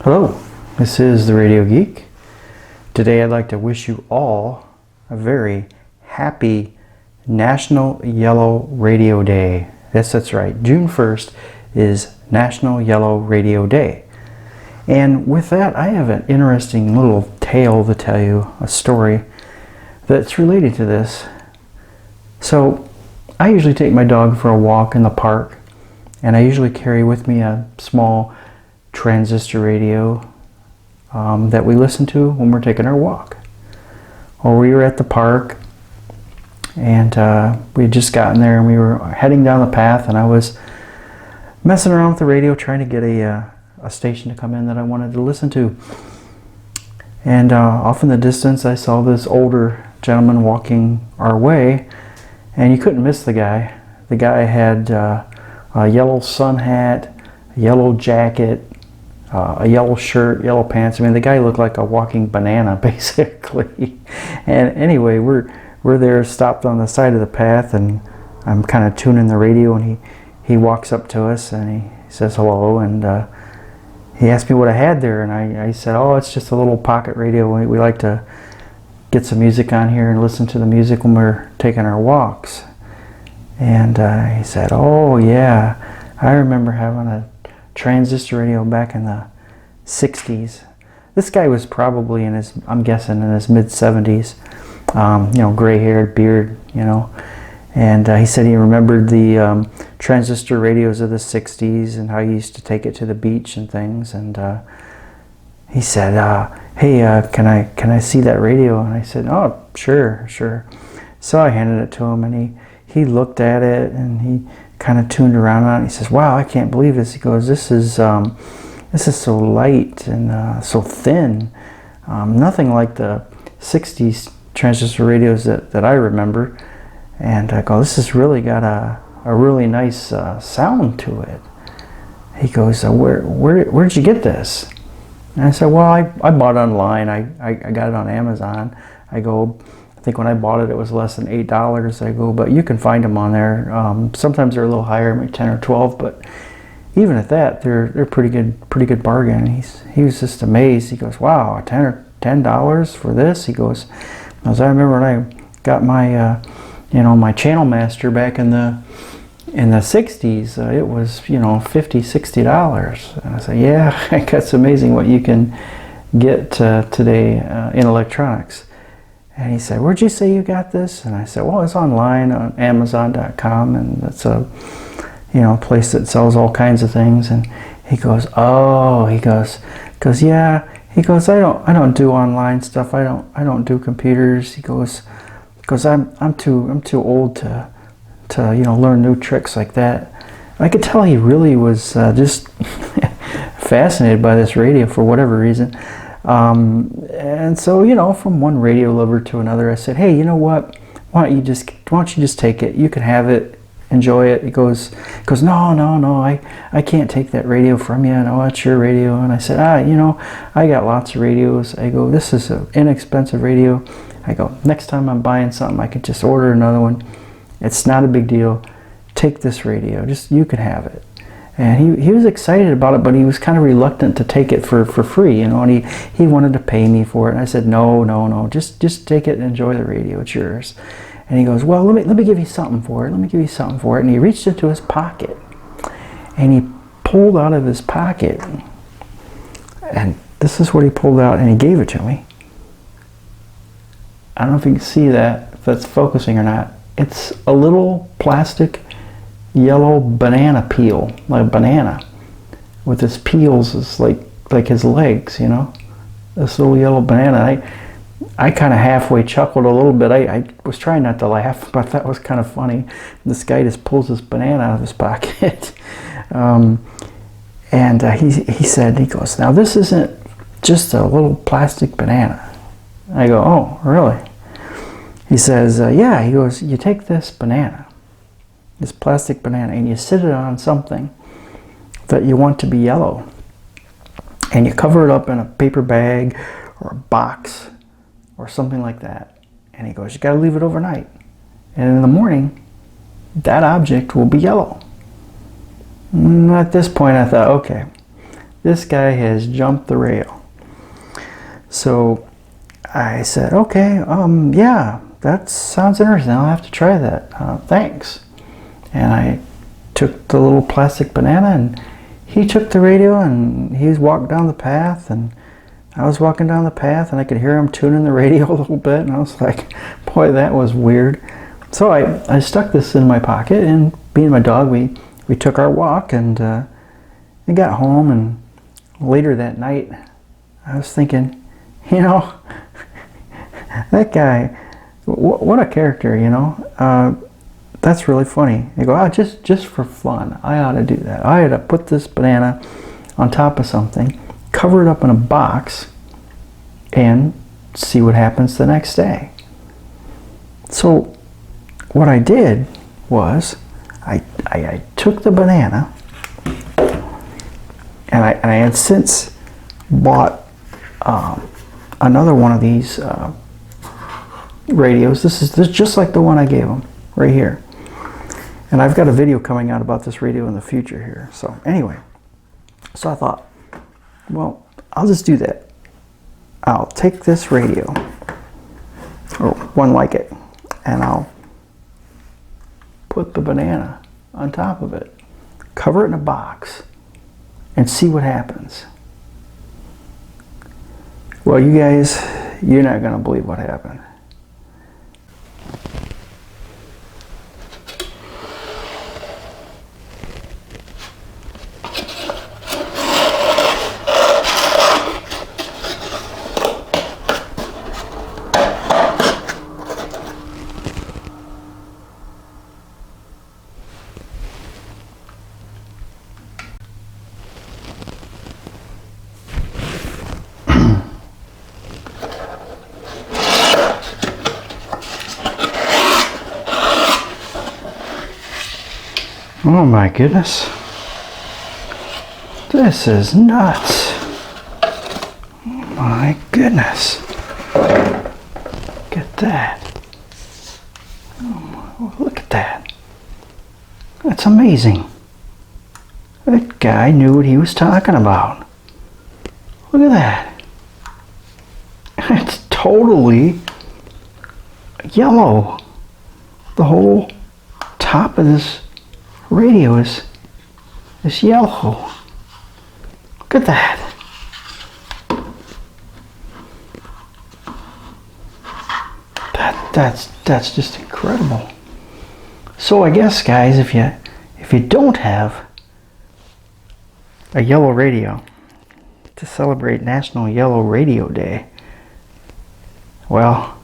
Hello, this is the Radio Geek. Today I'd like to wish you all a very happy National Yellow Radio Day. Yes, that's right. June 1st is National Yellow Radio Day. And with that, I have an interesting little tale to tell you, a story that's related to this. So, I usually take my dog for a walk in the park, and I usually carry with me a small transistor radio that we listen to when we're taking our walk. Well, we were at the park, and we had just gotten there, and we were heading down the path, and I was messing around with the radio trying to get a station to come in that I wanted to listen to. And off in the distance I saw this older gentleman walking our way, and you couldn't miss the guy. The guy had a yellow sun hat, a yellow jacket, a yellow shirt, yellow pants. I mean, the guy looked like a walking banana, basically. And anyway, we're there, stopped on the side of the path, and I'm kind of tuning the radio, and he walks up to us, and he says hello, and he asked me what I had there, and I said, oh, it's just a little pocket radio. We like to get some music on here and listen to the music when we're taking our walks. And he said, oh yeah, I remember having a transistor radio back in the 60s. This guy was probably in his, I'm guessing, in his mid-70s, gray-haired, beard, and he said he remembered the transistor radios of the 60s and how he used to take it to the beach and things. And he said, hey, can I see that radio? And I said, oh, sure. So I handed it to him, and he looked at it, and he kind of tuned around on it. He says, wow, I can't believe this. He goes, this is so light and so thin. Nothing like the 60s transistor radios that I remember. And I go, this has really got a really nice sound to it. He goes, where'd you get this? And I said, well, I bought it online. I got it on Amazon. I go, I think when I bought it, it was less than $8. I go, but you can find them on there. Sometimes they're a little higher, maybe 10 or 12, but even at that, they're pretty good bargain. And he was just amazed. He goes, wow, $10 for this? He goes, as I remember when I got my my Channel Master back in the 60s, it was $50-$60. And I said, yeah, that's amazing what you can get today in electronics. And he said, where'd you say you got this? And I said, well, it's online on Amazon.com, and it's a place that sells all kinds of things. And he goes, oh, he goes, yeah. He goes, I don't do online stuff. I don't do computers. He goes, because I'm too old to learn new tricks like that. I could tell he really was just fascinated by this radio for whatever reason. And so, from one radio lover to another, I said, hey, you know what? Why don't you just take it? You can have it, enjoy it. He goes, no, I can't take that radio from you. No, it's your radio. And I said, I got lots of radios. I go, this is an inexpensive radio. I go, next time I'm buying something, I could just order another one. It's not a big deal. Take this radio. You can have it. And he was excited about it, but he was kind of reluctant to take it for free, and he wanted to pay me for it. And I said, no, just take it and enjoy the radio. It's yours. And he goes, well, let me give you something for it. And he reached into his pocket, and he pulled out of his pocket, and this is what he pulled out, and he gave it to me. I don't know if you can see that, if that's focusing or not. It's a little plastic yellow banana peel, like a banana, with his peels is like his legs, this little yellow banana. I kind of halfway chuckled a little bit. I was trying not to laugh, but that was kind of funny. This guy just pulls this banana out of his pocket. He said, he goes, now this isn't just a little plastic banana. I go, oh, really? He says, yeah. He goes, you take this banana, this plastic banana, and you sit it on something that you want to be yellow, and you cover it up in a paper bag or a box or something like that. And he goes, you got to leave it overnight, and in the morning that object will be yellow. At this point I thought, okay, This guy has jumped the rail. So I said, okay, yeah, that sounds interesting. I'll have to try that. Thanks. And I took the little plastic banana, and he took the radio, and he was walking down the path, and I was walking down the path, and I could hear him tuning the radio a little bit, and I was like, boy, that was weird. So I stuck this in my pocket, and me and my dog, we took our walk, and we got home, and later that night, I was thinking, you know, that guy, what a character, you know. That's really funny. You go, just for fun, I ought to do that. I ought to put this banana on top of something, cover it up in a box, and see what happens the next day. So what I did was I took the banana, and I had since bought another one of these radios. This is just like the one I gave him right here. And I've got a video coming out about this radio in the future here. So anyway, so I thought, well, I'll just do that. I'll take this radio, or one like it, and I'll put the banana on top of it, cover it in a box, and see what happens. Well, you guys, you're not going to believe what happened. Oh my goodness. This is nuts. Oh my goodness. Look at that. Oh, look at that. That's amazing. That guy knew what he was talking about. Look at that. It's totally yellow. The whole top of this radio is yellow. Look at that. That's just incredible. So I guess, guys, if you don't have a yellow radio to celebrate National Yellow Radio Day, well,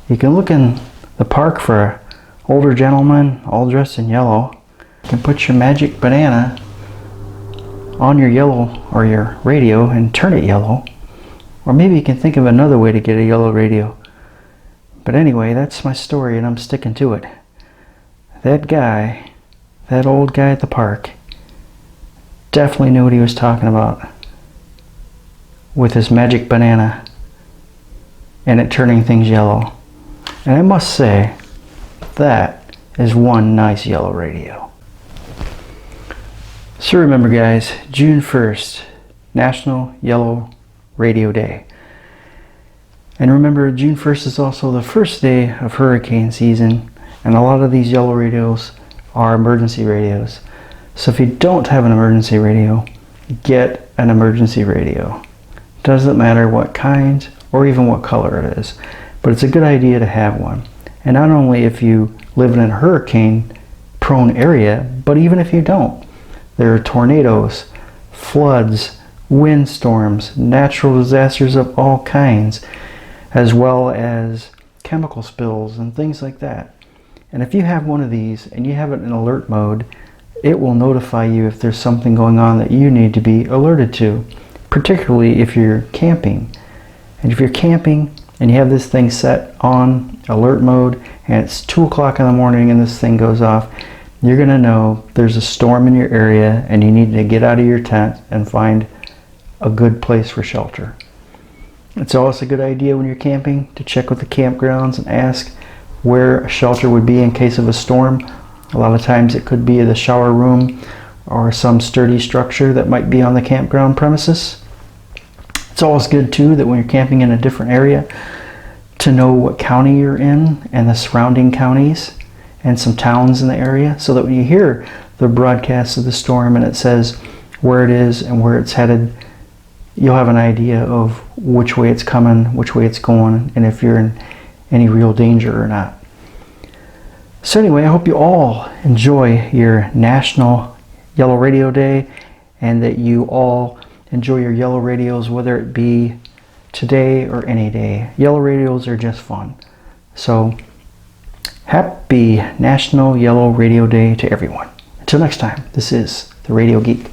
you can look in the park for an older gentleman all dressed in yellow. You can put your magic banana on your yellow or your radio and turn it yellow. Or maybe you can think of another way to get a yellow radio. But anyway, that's my story, and I'm sticking to it. That guy, that old guy at the park, definitely knew what he was talking about with his magic banana and it turning things yellow. And I must say, that is one nice yellow radio. So remember, guys, June 1st, National Yellow Radio Day. And remember, June 1st is also the first day of hurricane season, and a lot of these yellow radios are emergency radios. So if you don't have an emergency radio, get an emergency radio. Doesn't matter what kind or even what color it is, but it's a good idea to have one. And not only if you live in a hurricane-prone area, but even if you don't. There are tornadoes, floods, windstorms, natural disasters of all kinds, as well as chemical spills and things like that. And if you have one of these and you have it in alert mode, it will notify you if there's something going on that you need to be alerted to, particularly if you're camping. And if you're camping and you have this thing set on alert mode and it's 2 o'clock in the morning and this thing goes off, you're going to know there's a storm in your area and you need to get out of your tent and find a good place for shelter. It's always a good idea when you're camping to check with the campgrounds and ask where a shelter would be in case of a storm. A lot of times it could be the shower room or some sturdy structure that might be on the campground premises. It's always good too that when you're camping in a different area to know what county you're in and the surrounding counties and some towns in the area, so that when you hear the broadcast of the storm and it says where it is and where it's headed, you'll have an idea of which way it's coming, which way it's going, and if you're in any real danger or not. So anyway, I hope you all enjoy your National Yellow Radio Day, and that you all enjoy your yellow radios, whether it be today or any day. Yellow radios are just fun. So happy National Yellow Radio Day to everyone. Until next time, this is the Radio Geek.